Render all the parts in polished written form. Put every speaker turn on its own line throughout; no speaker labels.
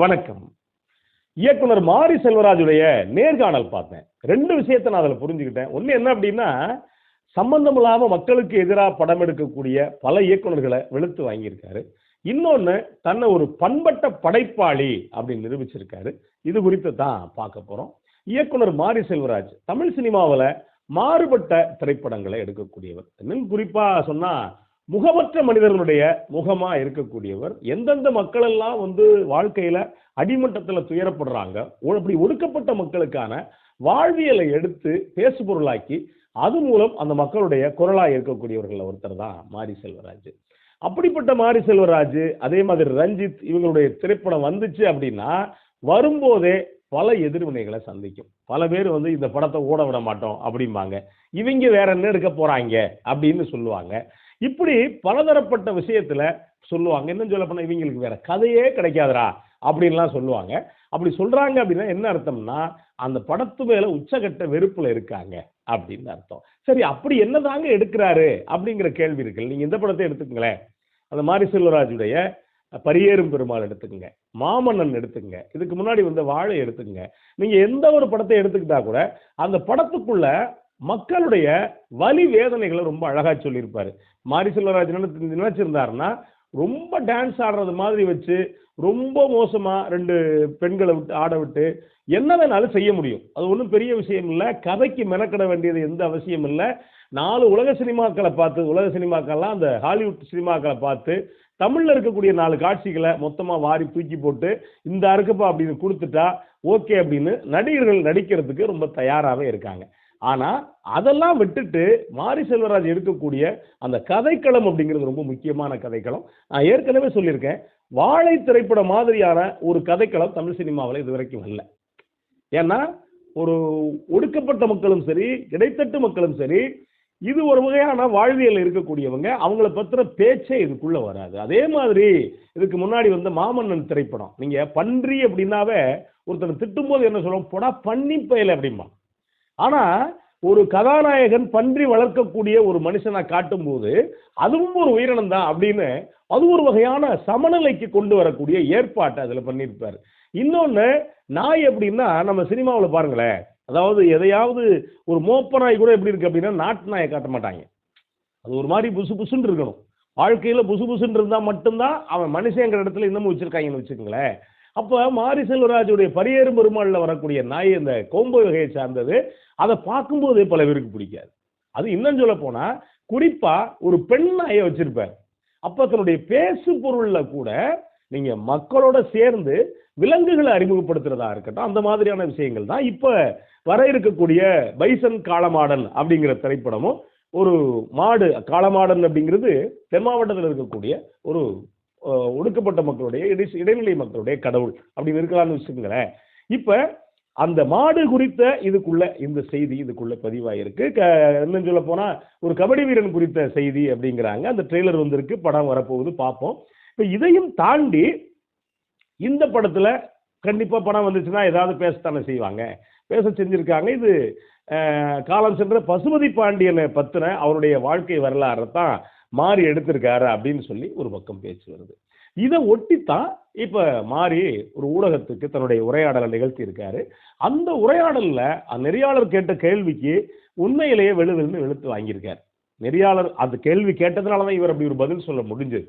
வணக்கம். இயக்குனர் மாரி செல்வராஜுடைய நேர்காணல் பார்த்தேன். 2 விஷயத்த நான் அதுல புரிஞ்சுக்கிட்டேன். ஒண்ணு என்ன அப்படின்னா, சம்பந்தம் இல்லாம மக்களுக்கு எதிரா படம் எடுக்கக்கூடிய பல இயக்குனர்கள வெளுத்து வாங்கியிருக்காரு. இன்னொன்னு தன்னை ஒரு பண்பட்ட படைப்பாளி அப்படின்னு நிரூபிச்சிருக்காரு. இது குறித்து தான் பார்க்க போறோம். இயக்குனர் மாரி செல்வராஜ் தமிழ் சினிமாவுல மாறுபட்ட திரைப்படங்களை எடுக்கக்கூடியவர். இன்னும் குறிப்பா சொன்னா முகமற்ற மனிதர்களுடைய முகமா இருக்கக்கூடியவர். எந்தெந்த மக்கள் எல்லாம் வாழ்க்கையில அடிமட்டத்துல துயரப்படுறாங்க, அப்படி ஒடுக்கப்பட்ட மக்களுக்கான வாழ்வியலை எடுத்து பேசு பொருளாக்கி அது மூலம் அந்த மக்களுடைய குரலா இருக்கக்கூடியவர்கள் ஒருத்தர் தான் மாரி செல்வராஜ். அப்படிப்பட்ட மாரி செல்வராஜ், அதே மாதிரி ரஞ்சித் இவங்களுடைய திரைப்படம் வந்துச்சு அப்படின்னா வரும்போதே பல எதிர்வினைகளை சந்திக்கும். பல பேர் இந்த படத்தை ஓட விட மாட்டோம் அப்படிம்பாங்க. இவங்க வேற என்ன எடுக்க போறாங்க அப்படின்னு சொல்லுவாங்க. இப்படி பலதரப்பட்ட விஷயத்துல சொல்லுவாங்க. இன்னும் சொல்ல போனா இவங்களுக்கு வேற கதையே கிடைக்காதரா அப்படின்லாம் சொல்லுவாங்க. அப்படி சொல்றாங்க அப்படின்னா என்ன அர்த்தம்னா, அந்த படத்து மேல உச்சகட்ட வெறுப்புல இருக்காங்க அப்படின்னு அர்த்தம். சரி, அப்படி என்னதாங்க எடுக்கிறாரு அப்படிங்கிற கேள்வி இருக்கு. நீங்க இந்த படத்தை எடுத்துக்கங்களேன். அந்த மாரி செல்வராஜுடைய பரியேறும் பெருமாள் எடுத்துக்கங்க, மாமன்னன் எடுத்துக்கங்க, இதுக்கு முன்னாடி வாழை எடுத்துக்கங்க. நீங்க எந்த ஒரு படத்தை எடுத்துக்கிட்டா கூட அந்த படத்துக்குள்ள மக்களுடைய வலி வேதனைகளை ரொம்ப அழகா சொல்லியிருப்பாரு. மாரி செல்வராஜ் நினைச்சிருந்தாருன்னா ரொம்ப டான்ஸ் ஆடுறது மாதிரி வச்சு ரொம்ப மோசமா 2 பெண்களை விட்டு ஆட விட்டு என்ன வேணாலும் செய்ய முடியும். அது ஒன்றும் பெரிய விஷயம் இல்லை. கதைக்கு மெனக்கிட வேண்டியது எந்த அவசியம் இல்லை. 4 உலக சினிமாக்களை பார்த்து, உலக சினிமாக்கள்லாம் அந்த ஹாலிவுட் சினிமாக்களை பார்த்து தமிழ்ல இருக்கக்கூடிய 4 காட்சிகளை மொத்தமா வாரி தூக்கி போட்டு இந்த அறுக்கப்பா அப்படின்னு கொடுத்துட்டா ஓகே அப்படின்னு நடிகர்கள் நடிக்கிறதுக்கு ரொம்ப தயாராகவே இருக்காங்க. ஆனா அதெல்லாம் விட்டுட்டு மாரி செல்வராஜ் எடுக்கக்கூடிய அந்த கதைக்களம் அப்படிங்கிறது ரொம்ப முக்கியமான கதைக்களம். நான் ஏற்கனவே சொல்லியிருக்கேன், வாழை திரைப்படம் மாதிரியான ஒரு கதைக்களம் தமிழ் சினிமாவில் இதுவரைக்கும் இல்லை. ஏன்னா ஒரு ஒடுக்கப்பட்ட மக்களும் சரி, இடைத்தட்டு மக்களும் சரி, இது ஒரு வகையான வாழ்வியல் இருக்கக்கூடியவங்க, அவங்கள பத்திர பேச்சே இதுக்குள்ள வராது. அதே மாதிரி இதுக்கு முன்னாடி மாமன்னன் திரைப்படம், நீங்க பன்றி அப்படின்னாவே ஒருத்தர் திட்டும் போது என்ன சொல்லுவோம், பொடா பண்ணி பயல அப்படிம்பா. ஆனா ஒரு கதாநாயகன் பன்றி வளர்க்கக்கூடிய ஒரு மனுஷனை காட்டும் போது அதுவும் ஒரு உயிரினம் தான் அப்படின்னு அது ஒரு வகையான சமநிலைக்கு கொண்டு வரக்கூடிய ஏற்பாட்டை அதுல பண்ணியிருப்பாரு. இன்னொன்னு, நாய் அப்படின்னா நம்ம சினிமாவில் பாருங்களேன், அதாவது எதையாவது ஒரு மோப்ப நாய் கூட எப்படி இருக்கு அப்படின்னா நாட்டு நாயை காட்ட மாட்டாங்க. அது ஒரு மாதிரி புசு புசுன்னு இருக்கணும். வாழ்க்கையில புசு புசுன்னு இருந்தா மட்டும்தான் அவன் மனுஷங்கிற இடத்துல இன்னமும் வச்சிருக்காங்கன்னு வச்சுக்கோங்களேன். அப்ப மாரி செல்வராஜுடைய பரியேறும் பெருமாள்ல வரக்கூடிய நாய் இந்த கோம்பை வகையை சார்ந்தது. அதை பார்க்கும்போது பல பேருக்கு பிடிக்காது. அது இன்னும் சொல்ல போனா குறிப்பா ஒரு பெண் நாயை வச்சிருப்பார். அப்ப தன்னுடைய பேசு பொருள்ல கூட நீங்க மக்களோட சேர்ந்து விலங்குகளை அறிமுகப்படுத்துறதா இருக்கட்டும், அந்த மாதிரியான விஷயங்கள் தான் இப்ப வர இருக்கக்கூடிய பைசன் காளமாடன் அப்படிங்கிற திரைப்படமும். ஒரு மாடு காளமாடன் அப்படிங்கிறது தென் மாவட்டத்தில் இருக்கக்கூடிய ஒரு ஒடுக்கப்பட்ட மக்களுடைய இடைநிலை மக்களுடைய கடவுள் அப்படின்னு இருக்கலாம்னு வச்சுக்கோங்களேன். இப்ப அந்த மாடு குறித்த இதுக்குள்ள இந்த செய்தி இதுக்குள்ள பதிவாயிருக்கு. இன்னும் சொல்ல போனா ஒரு கபடி வீரன் குறித்த செய்தி அப்படிங்கிறாங்க. அந்த ட்ரெய்லர் வந்திருக்கு, படம் வரப்போகுது, பார்ப்போம். இப்ப இதையும் தாண்டி இந்த படத்துல கண்டிப்பா படம் வந்துச்சுன்னா ஏதாவது பேசத்தானே செய்வாங்க, பேச செஞ்சிருக்காங்க. இது காலம் சென்ற பசுபதி பாண்டியனை பத்தின அவருடைய வாழ்க்கை வரலாறு தான் மாறி எடுத்திருக்காரு அப்படின்னு சொல்லி ஒரு பக்கம் பேச்சு வருது. இதை ஒட்டித்தான் இப்ப மாறி ஒரு ஊடகத்துக்கு தன்னுடைய உரையாடலை நிகழ்த்தி இருக்காரு. அந்த உரையாடல்ல நெறியாளர் கேட்ட கேள்விக்கு உண்மையிலேயே வெளுத்து வாங்கியிருக்காரு. நெறியாளர் அந்த கேள்வி கேட்டதுனாலதான் இவர் அப்படி ஒரு பதில் சொல்ல முடிஞ்சது.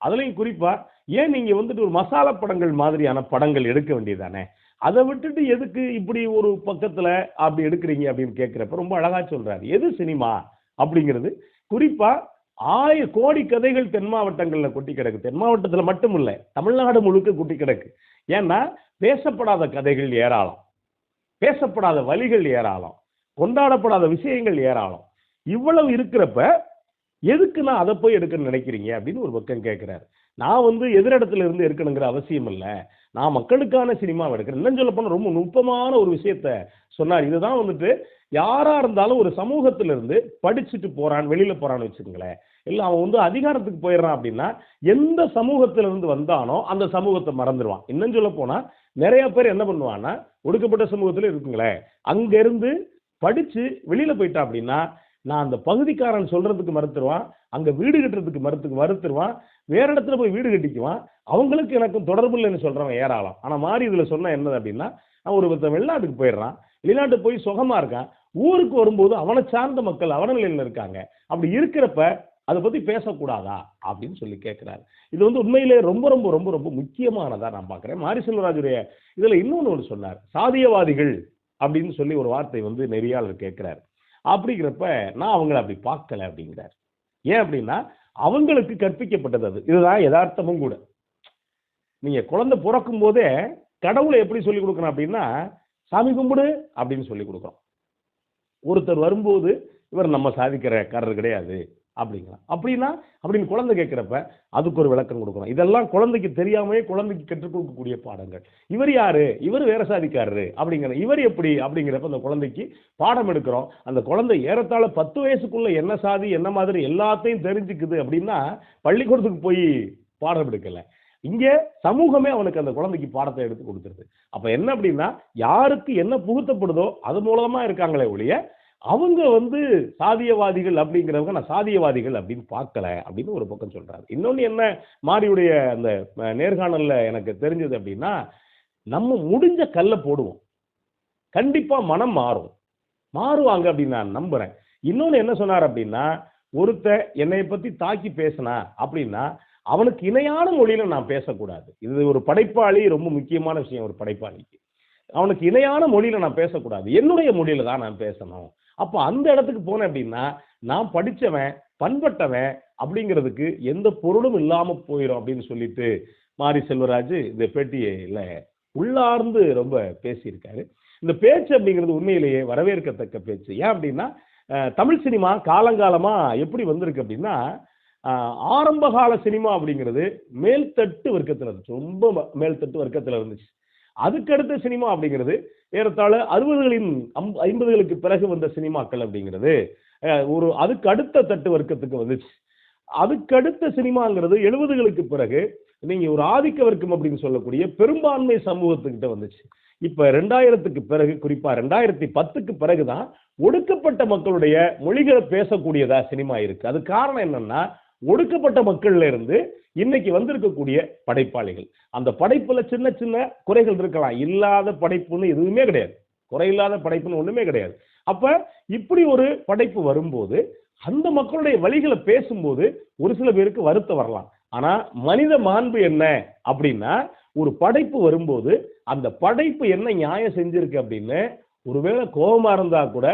அதுலயும் குறிப்பா, ஏன் நீங்க ஒரு மசாலா படங்கள் மாதிரியான படங்கள் எடுக்க வேண்டியதானே, அதை விட்டுட்டு எதுக்கு இப்படி ஒரு பக்கத்துல அப்படி எடுக்கிறீங்க அப்படின்னு கேட்கிறப்ப ரொம்ப அழகா சொல்றாரு. எது சினிமா அப்படிங்கிறது குறிப்பா 1000 கோடி கதைகள் தென் மாவட்டங்கள்ல கொட்டி கிடக்கு. தென் மாவட்டத்துல மட்டும் இல்ல, தமிழ்நாடு முழுக்க கொட்டி கிடக்கு. ஏன்னா பேசப்படாத கதைகள் ஏராளம், பேசப்படாத வழிகள் ஏராளம், கொண்டாடப்படாத விஷயங்கள் ஏராளம். இவ்வளவு இருக்கிறப்ப எதுக்கு நான் அதை போய் எடுக்கணும்னு நினைக்கிறீங்க அப்படின்னு ஒரு பக்கம் கேட்கிறாரு. நான் எதிரிடத்துல இருந்து எடுக்கணுங்கிற அவசியம் இல்லை, நான் மக்களுக்கான சினிமாவை எடுக்கிறேன். இன்னும் சொல்ல போனா ரொம்ப நுட்பமான ஒரு விஷயத்த சொன்னார். இதுதான் யாரா இருந்தாலும் ஒரு சமூகத்திலிருந்து படிச்சுட்டு போறான், வெளியில போறான்னு வச்சுக்கோங்களேன், இல்ல அவன் அதிகாரத்துக்கு போயிடுறான் அப்படின்னா எந்த சமூகத்திலிருந்து வந்தானோ அந்த சமூகத்தை மறந்துடுவான். இன்னும் சொல்ல போனா நிறைய பேர் என்ன பண்ணுவான்னா, ஒடுக்கப்பட்ட சமூகத்துல இருக்குங்களேன், அங்க இருந்து படிச்சு வெளியில போயிட்டான் அப்படின்னா நான் அந்த பகுதிக்காரன் சொல்றதுக்கு மறுத்துருவான், அங்க வீடு கட்டுறதுக்கு மறுத்துருவான், வேற இடத்துல போய் வீடு கட்டிக்குவான். அவங்களுக்கு எனக்கும் தொடர்பு இல்லைன்னு சொல்றவங்க ஏராளம். ஆனா மாறி இதுல சொன்னா என்னது அப்படின்னா, அவன் ஒருத்தன் வெளிநாட்டுக்கு போயிடுறான், வெளிநாட்டு போய் சுகமா இருக்கான், ஊருக்கு வரும்போது அவனை சார்ந்த மக்கள் அவன நிலையில இருக்காங்க. அப்படி இருக்கிறப்ப அதை பத்தி பேசக்கூடாதா அப்படின்னு சொல்லி கேட்கிறாரு. இது வந்து உண்மையிலே ரொம்ப ரொம்ப ரொம்ப ரொம்ப முக்கியமானதா நான் பார்க்கிறேன். மாரி செல்வராஜுடைய இதுல இன்னொன்னு ஒன்று சொன்னார். சாதியவாதிகள் அப்படின்னு சொல்லி ஒரு வார்த்தை வந்து நெறியாளர் கேட்கிறார். அப்படிங்கிறப்ப நான் அவங்கள அப்படி பார்க்கல அப்படிங்கிறார். ஏன் அப்படின்னா அவங்களுக்கு கற்பிக்கப்பட்டது அது. இதுதான் யதார்த்தமும் கூட. நீங்க குழந்தை பிறக்கும் போதே கடவுளை எப்படி சொல்லிக் கொடுக்கணும் அப்படின்னா, சாமி கும்பிடு அப்படின்னு சொல்லி கொடுக்குறோம். ஒருத்தர் வரும்போது இவர் நம்ம சாதிக்கிறக்காரர் கிடையாது அப்படிங்கிறான். அப்படின்னா அப்படின்னு குழந்தை கேட்கிறப்ப அதுக்கு ஒரு விளக்கம் கொடுக்கணும். இதெல்லாம் குழந்தைக்கு தெரியாமலே குழந்தைக்கு கற்றுக் கொடுக்கக்கூடிய பாடங்கள். இவர் யாரு, இவர் வேற சாதிக்காரரு அப்படிங்கிற, இவர் எப்படி அப்படிங்கிறப்ப அந்த குழந்தைக்கு பாடம் எடுக்கிறோம். அந்த குழந்தை ஏறத்தாழ 10 வயசுக்குள்ள என்ன சாதி என்ன மாதிரி எல்லாத்தையும் தெரிஞ்சுக்குது அப்படின்னா பள்ளிக்கூடத்துக்கு போய் பாடம் எடுக்கல. இங்க சமூகமே அவனுக்கு அந்த குழந்தைக்கு பாடத்தை எடுத்து கொடுத்துருது. அப்ப என்ன அப்படின்னா யாருக்கு என்ன புகுத்தப்படுதோ அது மூலமா இருக்காங்களே ஒழிய அவங்க வந்து சாதியவாதிகள் அப்படிங்கிறவங்க நான் சாதியவாதிகள் அப்படின்னு பார்க்கல அப்படின்னு ஒரு பக்கம் சொல்றாரு. இன்னொன்னு என்ன மாரியுடைய அந்த நேர்காணல்ல எனக்கு தெரிஞ்சது அப்படின்னா, நம்ம முடிஞ்ச கல்ல போடுவோம், கண்டிப்பா மனம் மாறும், மாறுவாங்க அப்படின்னு நான் நம்புறேன். இன்னொன்னு என்ன சொன்னார் அப்படின்னா, ஒருத்த என்னை பத்தி தாக்கி பேசினா அப்படின்னா அவனுக்கு இணையான மொழியில நான் பேசக்கூடாது. இது ஒரு படைப்பாளி ரொம்ப முக்கியமான விஷயம். ஒரு படைப்பாளிக்கு அவனுக்கு இணையான மொழியில நான் பேசக்கூடாது, என்னுடைய மொழியில தான் நான் பேசணும். அப்ப அந்த இடத்துக்கு போனேன் அப்படின்னா நான் படிச்சவன் பண்பட்டவன் அப்படிங்கிறதுக்கு எந்த பொருளும் இல்லாம போயிடும் அப்படின்னு சொல்லிட்டு மாரி செல்வராஜ் இந்த பேட்டியில உள்ளார்ந்து ரொம்ப பேசியிருக்காரு. இந்த பேச்சு அப்படிங்கிறது உண்மையிலேயே வரவேற்கத்தக்க பேச்சு. ஏன் அப்படின்னா தமிழ் சினிமா காலங்காலமா எப்படி வந்திருக்கு அப்படின்னா, ஆரம்ப கால சினிமா அப்படிங்கிறது மேல்தட்டு வர்க்கத்தில் இருந்துச்சு, ரொம்ப மேல்தட்டு வர்க்கத்தில் இருந்துச்சு. அதுக்கடுத்த சினிமா அப்படிங்கிறது ஏறத்தாழ 60களின் 50களுக்கு பிறகு வந்த சினிமாக்கள் அப்படிங்கிறது ஒரு அதுக்கு அடுத்த தட்டு வர்க்கத்துக்கு வந்துச்சு. அதுக்கடுத்த சினிமாங்கிறது 70களுக்கு பிறகு நீங்க ஒரு ஆதிக்க வர்க்கம் அப்படின்னு சொல்லக்கூடிய பெரும்பான்மை சமூகத்துக்கிட்ட வந்துச்சு. இப்ப 2000க்கு பிறகு, குறிப்பா 2010க்கு பிறகுதான் ஒடுக்கப்பட்ட மக்களுடைய மொழிகளை பேசக்கூடியதா சினிமா இருக்கு. அது காரணம் என்னன்னா, ஒடுக்கப்பட்ட மக்கள்ல இருந்து இன்னைக்கு வந்திருக்கக்கூடிய படைப்பாளிகள். அந்த படைப்புல சின்ன சின்ன குறைகள் இருக்கலாம், இல்லாத படைப்புன்னு எதுவுமே கிடையாது, குறையில்லாத படைப்புன்னு ஒண்ணுமே கிடையாது. அப்ப இப்படி ஒரு படைப்பு வரும்போது அந்த மக்களுடைய வழிகளை பேசும்போது ஒரு சில பேருக்கு வருத்தம் வரலாம். ஆனா மனித மாண்பு என்ன அப்படின்னா, ஒரு படைப்பு வரும்போது அந்த படைப்பு என்ன நியாயம் செஞ்சிருக்கு அப்படின்னு ஒருவேளை கோபமா இருந்தா கூட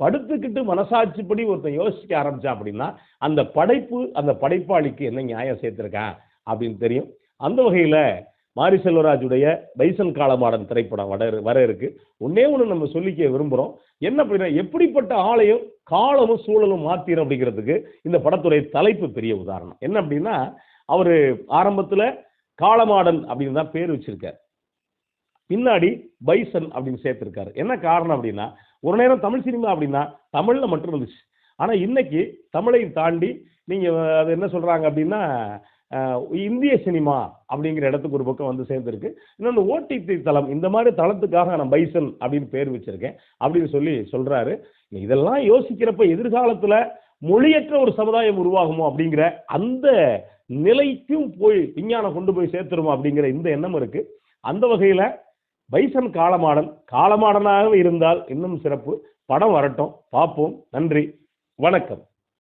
படுத்துக்கிட்டு மனசாட்சிப்படி ஒருத்தன் யோசிக்க ஆரம்பிச்சா அப்படின்னா அந்த படைப்பு அந்த படைப்பாளிக்கு என்ன நியாயம் சேர்த்திருக்கான் அப்படின்னு தெரியும். அந்த வகையில மாரி செல்வராஜுடைய பைசன் காலமாடன் திரைப்படம் வர இருக்கு. ஒன்னே ஒன்று நம்ம சொல்லிக்க விரும்புறோம். என்ன அப்படின்னா, எப்படிப்பட்ட ஆளையும் காலமும் சூழலும் மாத்திரும் அப்படிங்கிறதுக்கு இந்த படத்துடைய தலைப்பு பெரிய உதாரணம். என்ன அப்படின்னா, அவரு ஆரம்பத்துல காலமாடன் அப்படின்னு தான் பேர் வச்சிருக்காரு, பின்னாடி பைசன் அப்படின்னு சேர்த்திருக்காரு. என்ன காரணம் அப்படின்னா, ஒரு நேரம் தமிழ் சினிமா அப்படின்னா தமிழ்ல மட்டும் இருந்துச்சு. ஆனா இன்னைக்கு தமிழை தாண்டி நீங்க அது என்ன சொல்றாங்க அப்படின்னா இந்திய சினிமா அப்படிங்கிற இடத்துக்கு ஒரு பக்கம் வந்து சேர்ந்திருக்கு. இன்னொன்று ஓடிடி தளம், இந்த மாதிரி தளத்துக்காக நான் பைசன் அப்படின்னு பேர் வச்சிருக்கேன் அப்படின்னு சொல்லி சொல்றாரு. இதெல்லாம் யோசிக்கிறப்ப எதிர்காலத்துல மொழியற்ற ஒரு சமுதாயம் உருவாகுமோ அப்படிங்கிற அந்த நிலைக்கும் போய் விஞ்ஞானம் கொண்டு போய் சேர்த்துருமோ அப்படிங்கிற இந்த எண்ணம் இருக்கு. அந்த வகையில பைசன் காலமாடனாக இருந்தால் இன்னும் சிறப்பு. படம் வரட்டும், பார்ப்போம். நன்றி, வணக்கம்.